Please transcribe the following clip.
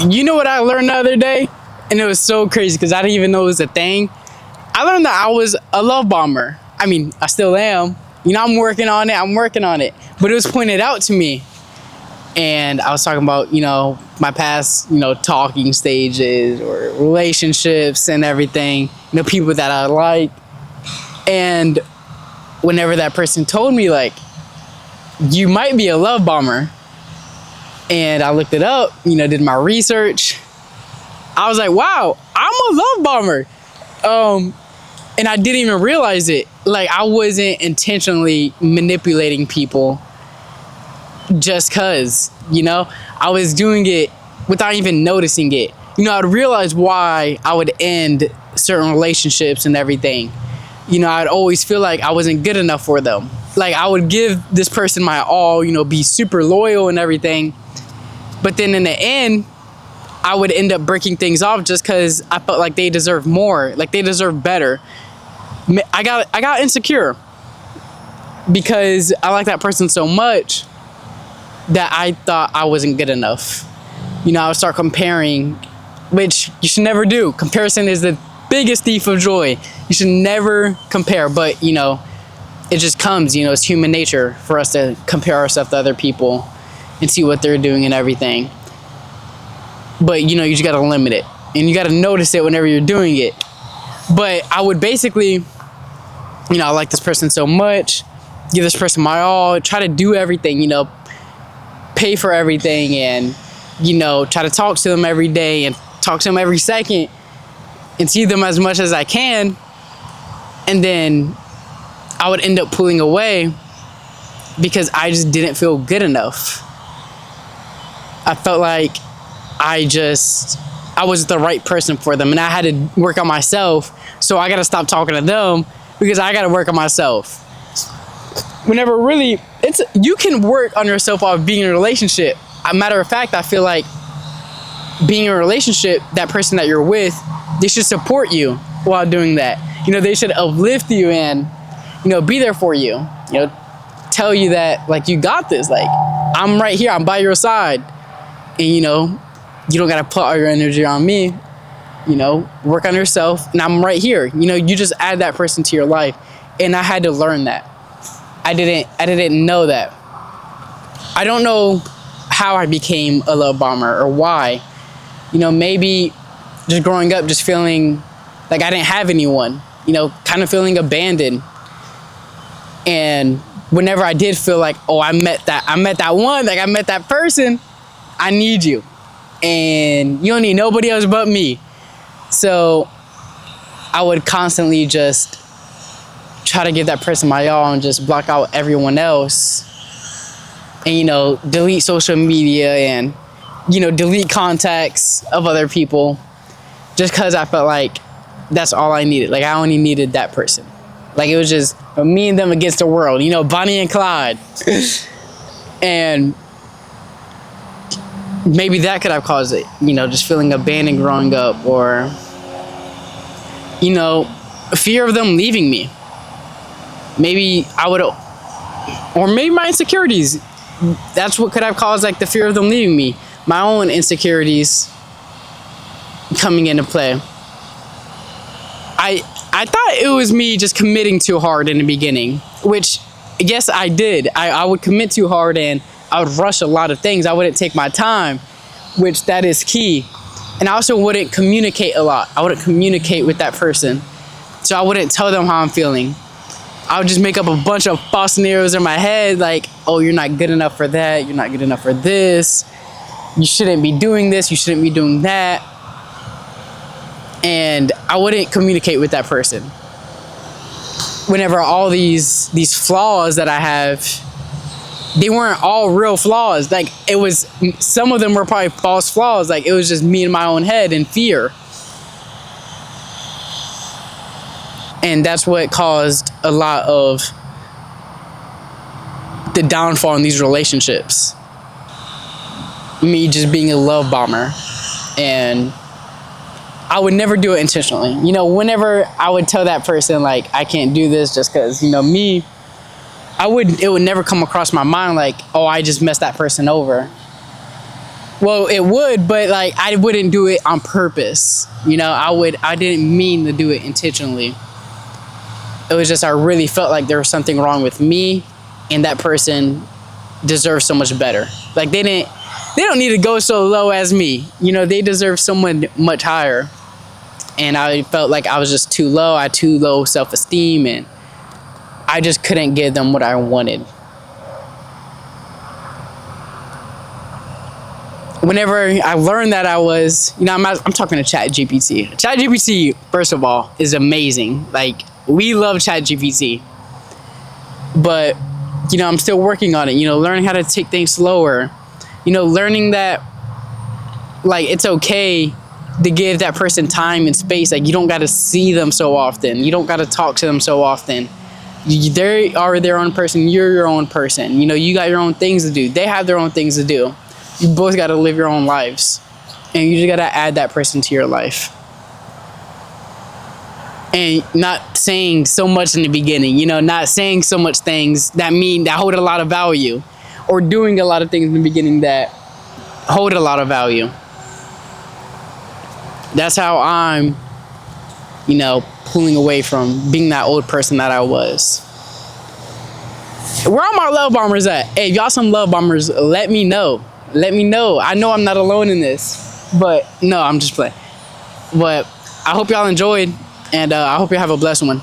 You know what I learned the other day? And it was so crazy because I didn't even know it was a thing. I learned that I was a love bomber. I mean, I still am. You know, I'm working on it. But it was pointed out to me. And I was talking about, my past, talking stages or relationships and everything, people that I like. And whenever that person told me, like, you might be a love bomber, and I looked it up, did my research. I was like, wow, I'm a love bomber. And I didn't even realize it. Like, I wasn't intentionally manipulating people just cause, I was doing it without even noticing it. I'd realize why I would end certain relationships and everything. I'd always feel like I wasn't good enough for them. Like, I would give this person my all, be super loyal and everything. But then in the end, I would end up breaking things off just because I felt like they deserve more, like they deserve better. I got insecure because I like that person so much that I thought I wasn't good enough. I would start comparing, which you should never do. Comparison is the biggest thief of joy. You should never compare, but it just comes, it's human nature for us to compare ourselves to other people and see what they're doing and everything. But you just gotta limit it, and you gotta notice it whenever you're doing it. But I would basically, I like this person so much, give this person my all, try to do everything, pay for everything, and try to talk to them every day and talk to them every second and see them as much as I can. And then I would end up pulling away because I just didn't feel good enough. I felt like I was the right person for them, and I had to work on myself. So I gotta stop talking to them because I gotta work on myself. Whenever really, you can work on yourself while being in a relationship. A matter of fact, I feel like being in a relationship, that person that you're with, they should support you while doing that. They should uplift you and, be there for you. Tell you that, like, you got this. Like, I'm right here. I'm by your side. And, you don't got to put all your energy on me. Work on yourself. And I'm right here. You just add that person to your life. And I had to learn that. I didn't know that. I don't know how I became a love bomber or why. Maybe just growing up, just feeling like I didn't have anyone, kind of feeling abandoned. And whenever I did feel like, oh, I met that one, like I met that person, I need you. And you don't need nobody else but me. So I would constantly just try to give that person my all and just block out everyone else. And, delete social media and, delete contacts of other people just because I felt like that's all I needed. Like, I only needed that person. Like, it was just me and them against the world, Bonnie and Clyde. And maybe that could have caused it, just feeling abandoned growing up, or, fear of them leaving me. Maybe or maybe my insecurities. That's what could have caused, like, the fear of them leaving me. My own insecurities coming into play. I thought it was me just committing too hard in the beginning, which, yes, I did. I would commit too hard and I would rush a lot of things. I wouldn't take my time, which that is key. And I also wouldn't communicate a lot. I wouldn't communicate with that person. So I wouldn't tell them how I'm feeling. I would just make up a bunch of false scenarios in my head, like, oh, you're not good enough for that. You're not good enough for this. You shouldn't be doing this. You shouldn't be doing that. And I wouldn't communicate with that person. Whenever all these flaws that I have, they weren't all real flaws. Like, some of them were probably false flaws. Like, it was just me in my own head and fear. And that's what caused a lot of the downfall in these relationships. Me just being a love bomber. And I would never do it intentionally. Whenever I would tell that person, like, I can't do this just because, me, it would never come across my mind like, oh, I just messed that person over. Well, it would, but like I wouldn't do it on purpose. I didn't mean to do it intentionally. It was just I really felt like there was something wrong with me, and that person deserves so much better. Like they don't need to go so low as me. They deserve someone much higher. And I felt like I was just too low. I had too low self-esteem, and I just couldn't give them what I wanted. Whenever I learned that I'm talking to ChatGPT. ChatGPT, first of all, is amazing. Like, we love ChatGPT. But, I'm still working on it, learning how to take things slower. Learning that, like, it's okay to give that person time and space. Like, you don't got to see them so often. You don't got to talk to them so often. They are their own person. You're your own person. You got your own things to do. They have their own things to do. You both got to live your own lives. And you just got to add that person to your life. And not saying so much in the beginning, not saying so much things that hold a lot of value. Or doing a lot of things in the beginning that hold a lot of value. That's how I'm, pulling away from being that old person that I was. Where are my love bombers at? Hey, if y'all some love bombers, let me know. Let me know. I know I'm not alone in this. But, no, I'm just playing. But I hope y'all enjoyed. And I hope you have a blessed one.